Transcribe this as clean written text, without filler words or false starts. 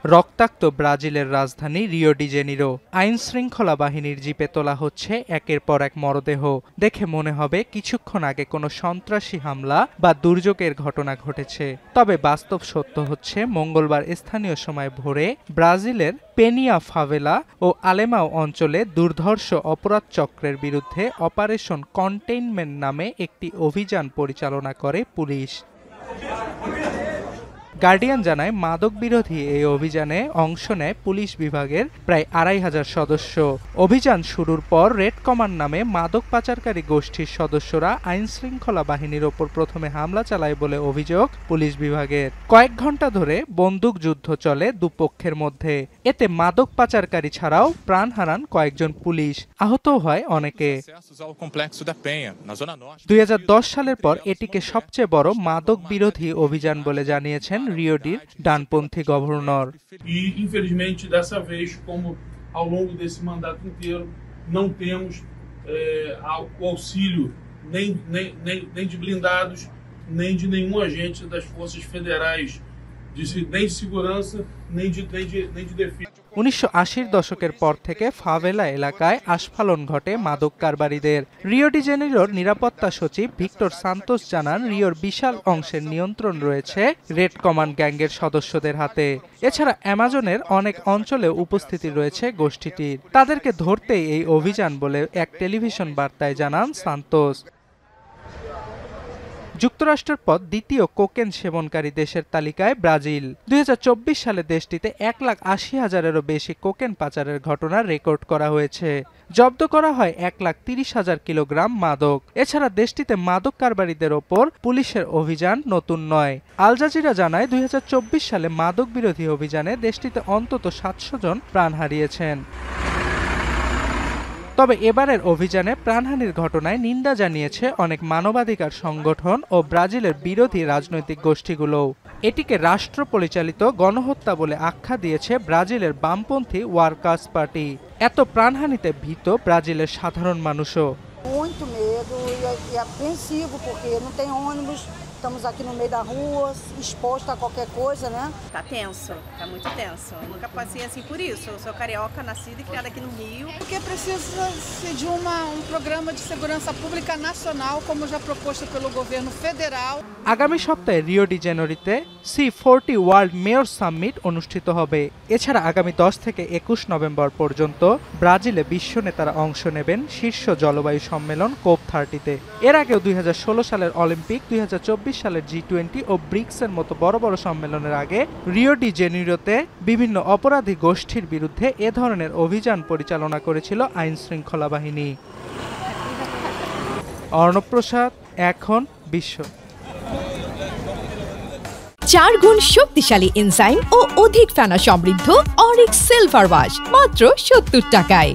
রক্তাক্ত ব্রাজিলের রাজধানী রিও ডি জেনিরো। আইন শৃঙ্খলা বাহিনীর জিপে তোলা হচ্ছে একের পর এক মরদেহ। দেখে মনে হবে কিছুক্ষণ আগে কোনো সন্ত্রাসী হামলা বা দুর্যোগের ঘটনা ঘটেছে। তবে বাস্তব সত্য হচ্ছে মঙ্গলবার স্থানীয় সময় ভোরে ব্রাজিলের পেনিয়া ফাভেলা ও আলেমাও অঞ্চলে দুর্ধর্ষ অপরাধ চক্রের বিরুদ্ধে অপারেশন কন্টেইনমেন্ট নামে একটি অভিযান পরিচালনা করে পুলিশ। গার্ডিয়ান জানায়, মাদক বিরোধী এই অভিযানে অংশ নেয় পুলিশ বিভাগের প্রায় ২৫০০ সদস্য। অভিযান শুরুর পর রেড কমান্ড নামে মাদক পাচারকারী গোষ্ঠীর সদস্যরা আইন শৃঙ্খলা বাহিনীর ওপর প্রথমে হামলা চালায় বলে অভিযোগ পুলিশ বিভাগের। কয়েক ঘন্টা ধরে বন্দুকযুদ্ধ চলে দুপক্ষের মধ্যে। এতে মাদক পাচারকারী ছাড়াও প্রাণ হারান কয়েকজন পুলিশ, আহতও হয় অনেকে। ২০১০ সালের পর এটিকে সবচেয়ে বড় মাদক বিরোধী অভিযান বলে জানিয়েছেন রিও ডির ডানপন্থী governor. Infelizmente, dessa vez, como ao longo desse mandato inteiro, não temos o auxílio nem de blindados, nem de nenhum agente das forças federais, nem de segurança, nem de defesa। ১৯৮০-র দশকের পর থেকে favela এলাকায় আস্ফালন ঘটে মাদক কারবারিদের। Rio de জেনিরোর নিরাপত্তা সচিব Victor Santos জানান, রিওর বিশাল অংশের নিয়ন্ত্রণ রয়েছে রেড কমান্ড গ্যাংয়ের সদস্যদের হাতে। এছাড়া অ্যামাজনের অনেক অঞ্চলে উপস্থিতি রয়েছে গোষ্ঠীটির। তাদেরকে ধরতেই এই অভিযান বলে এক টেলিভিশন বার্তায় জানান সান্তোস। যুক্তরাষ্ট্রের পর দ্বিতীয় কোকেন সেবনকারী দেশের তালিকায় ব্রাজিল। ২০২৪ সালে দেশটিতে ১,৮০,০০০-এরও বেশি কোকেন পাচারের ঘটনা রেকর্ড করা হয়েছে। জব্দ করা হয় ১,৩০,০০০ কিলোগ্রাম মাদক। এছাড়া দেশটিতে মাদক কারবারিদের ওপর পুলিশের অভিযান নতুন নয়। আল জাজিরা জানায়, ২০২৪ সালে মাদক বিরোধী অভিযানে দেশটিতে অন্তত ৭০০ জন প্রাণ হারিয়েছেন। তবে এবারের অভিযানে প্রাণহানির ঘটনায় নিন্দা জানিয়েছে অনেক মানবাধিকার সংগঠন ও ব্রাজিলের বিরোধী রাজনৈতিক গোষ্ঠীগুলোও। এটিকে রাষ্ট্র পরিচালিত গণহত্যা বলে আখ্যা দিয়েছে ব্রাজিলের বামপন্থী ওয়ার্কার্স পার্টি। এত প্রাণহানিতে ভীত ব্রাজিলের সাধারণ মানুষও। Muito medo e apreensivo porque não tem ônibus, estamos aqui no meio da rua, exposto a qualquer coisa, né? Tá tenso, tá muito tenso. Eu nunca passei assim por isso. Eu sou carioca, nascida e criada aqui no Rio. Porque precisa-se de um programa de segurança pública nacional, como já proposto pelo governo federal. আগামী সপ্তাহে রিও ডি জেনিরোতে C40 world mayor summit অনুষ্ঠিত হবে। এছাড়া আগামী ১০ থেকে ২১ নভেম্বর পর্যন্ত ব্রাজিলে বিশ্ব নেতারা অংশ নেবেন শীর্ষ জলবায়ু সম্মেলন COP30-তে। এর আগেও ২০১৬ সালের অলিম্পিক, ২০২৪ সালের G20 ও ব্রিক্সের মতো বড় বড় সম্মেলনের আগে রিও ডি জেনিরোতে বিভিন্ন অপরাধী গোষ্ঠীর বিরুদ্ধে এ ধরনের অভিযান পরিচালনা করেছিল আইন শৃঙ্খলা বাহিনী। অর্ণব প্রসাদ, এখন বিশ্ব। ৪ গুণ শক্তিশালী এনজাইম ও অধিক ফেনা সমৃদ্ধ অরিক সিলভার ওয়াশ মাত্র ৭০ টাকায়।